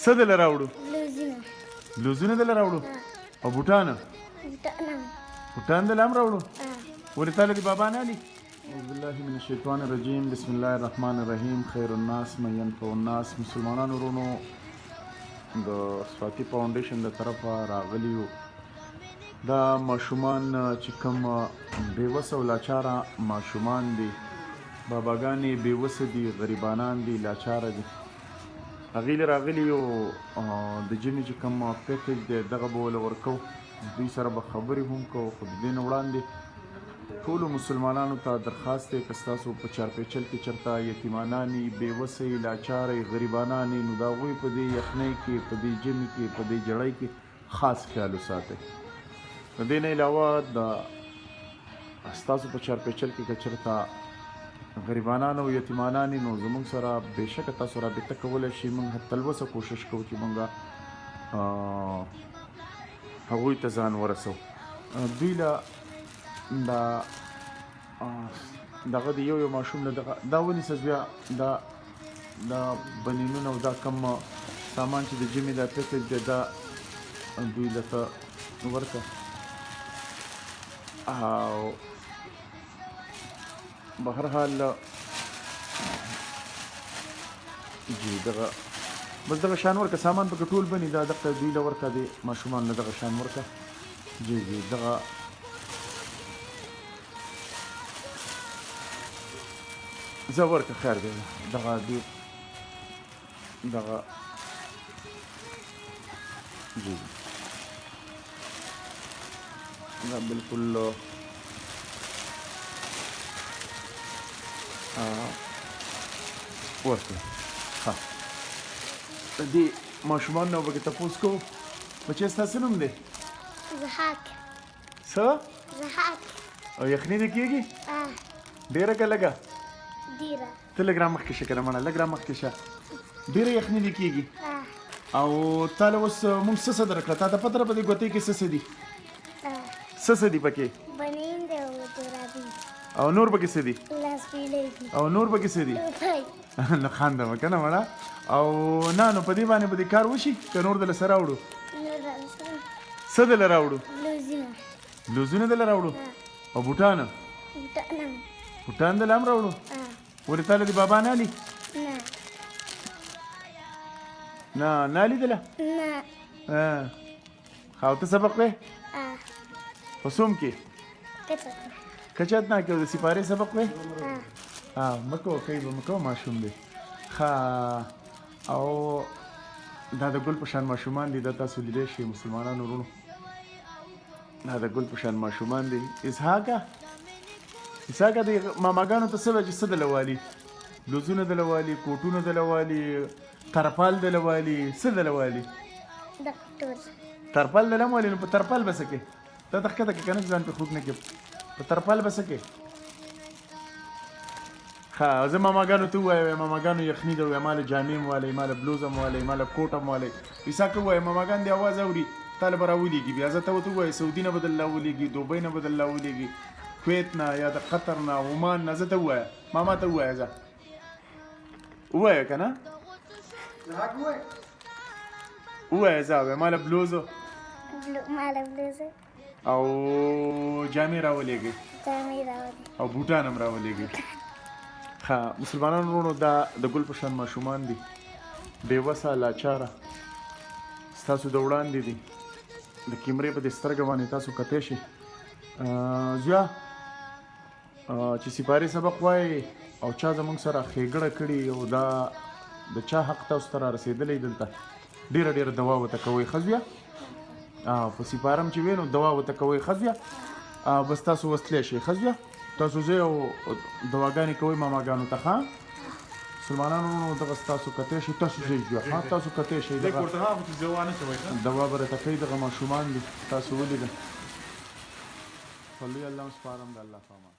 څه دله راوړو بلوزونه بلوزونه دله راوړو او بوټان بوټان دله هم راوړو ولې تا له دې بابا نه علي اعوذ بالله من الشیطان الرجیم بسم الله الرحمن الرحیم خیر الناس من ينفع الناس مسلمانانو ورونو د سواتی فاونډیشن د طرفه راغلی یو دا ماشومان چې کوم بېوسه او لاچاره ماشومان دي باباګانې بېوسه دي غریبانان دي لاچاره دي هغې له راغلي یو د جمې چې کوم پیکج دی دغه به وله ورکو دوی سره به خبرې هم کوو خو د دې نه وړاندې ټولو مسلمانانو ته درخواست دی که ستاسو په چارپیچل کې چېرته یتیمانان یي بېوسه یي لاچاره یي غریبانان یي نو د هغوی په دې یخنۍ کې په دې ژمي کې په دې جړۍ کې خاص خیال وساتئ د دې نه علاوه د ستاسو په چارپیچل کې که چېرته غریبانان او یتیمانان نو زموږ سره بېشکه تاسو رابطه کولی شئ موږ تلوسه کوشش کوو چې موږ هغوی ته ځان ورسوو دوی له دغه د یو ماشوم له دغه دا ونیسه زویه دا بنینونه او دا کم سامان چې د جمې دا پیکج دی دا دوی له ته ورکړه او بهرحال جی دغه بس دغه شان ورکه سامان پکې ټول بني دا دغه دوی له ورکه دی ماشومان له دغه شان ورکه جی جی دغه زه ورکه خیر دی دغه دوی دغه جی دا بالکل ورته ښه د دې ماشومان نه به کې تپوس کوو بچی ستاسو نوم دی زحاک څه زحاک او یخني دې کېږي ډېره که لږه ډېره ته لږ رامخکې شه که نه مړه لږ رامخکې شه ډېره یخني دې کېږي او تا له اوس مونږ څه څه درکړه تا ته پته ده په دې ګوتۍ کې څه څه دي څه څه دي پکې بنین دی او جرابې او نور پکې څه دي لاسپیلۍ دي او نور پکې څه دي ټوپۍ نو خانده مه که نه مړه او نه نو په دې باندې به دې کار وشي که نور دله څه راوړو څه دله راوړو بلوزونه بلوزونه دله راوړو او بوټان بوټان دله هم راوړو ولې تا له دې بابا نه علي نه لیدله ښه او ته سبق وې په څوم کې کچت نه کې او د سپارې سبق وې مه کوه کوي به مه کوه ماشوم دی ښه او دا د ګل په شان ماشومان دي دا تاسو لیدی شئ مسلمانانو وروڼو دا د ګل په شان ماشومان دي اسحاقه د ماماګانو ته څه وایي چې څه دله والي بلوزونه دله والي کوټونه دله والي ترپال دله والي څه دله والي ترپال دله هم والي نو په ترپال به څه کې ته ته ښکته کې که نه ځان پې خوږ نه کې په ترپال به څه کې ښه زه ماماګانو ته ووایم ماماګانو یخني ده ووایم ماله جامې م والئ ماله بلوز م والئ ماله کوټ م والئ عیسا که ووایم ماماګان دې اواز اوري تا له به راولېږي بیا زه ته ورته ووایي سعودي نه به دله راولېږي دوبۍ نه به دله راولېږي کویت نه یا د قطر نه عمان نه زه ته ووایه ماما ته ووایه زه ووایه که نه ووایه زه ووایم ماله بلوزو او جامې راولېږئ او بوټان هم راولېږئ ښه مسلمانانو وروڼو دا د ګل په شان ماشومان دي بېوسه لاچاره ستاسو د وړاندې دي د کیمرې په دې سترګه باندې تاسو کتی شئ زویا چې سپارې سبق وایي او چا زموږ سره ښېګړه کړي او دا د چا حق تاسو ته رارسېدلی دلته ډېره دوا ورته کوئ ښه زویا په سپارم چې وی نو دوا ورته کوئ ښه زویا بس تاسو وسلی شئ ښه زویا تاسو ځئ او دواګانې کوئ ماماګانو ته ښه مسلمانانو دغه ستاسو کتی شئ تاسو ځئ زویا تاسو کتی شئ دوا به راته کوي دغه ماشومان دي تاسو ولیده په لوی الله سپارم د الله په امان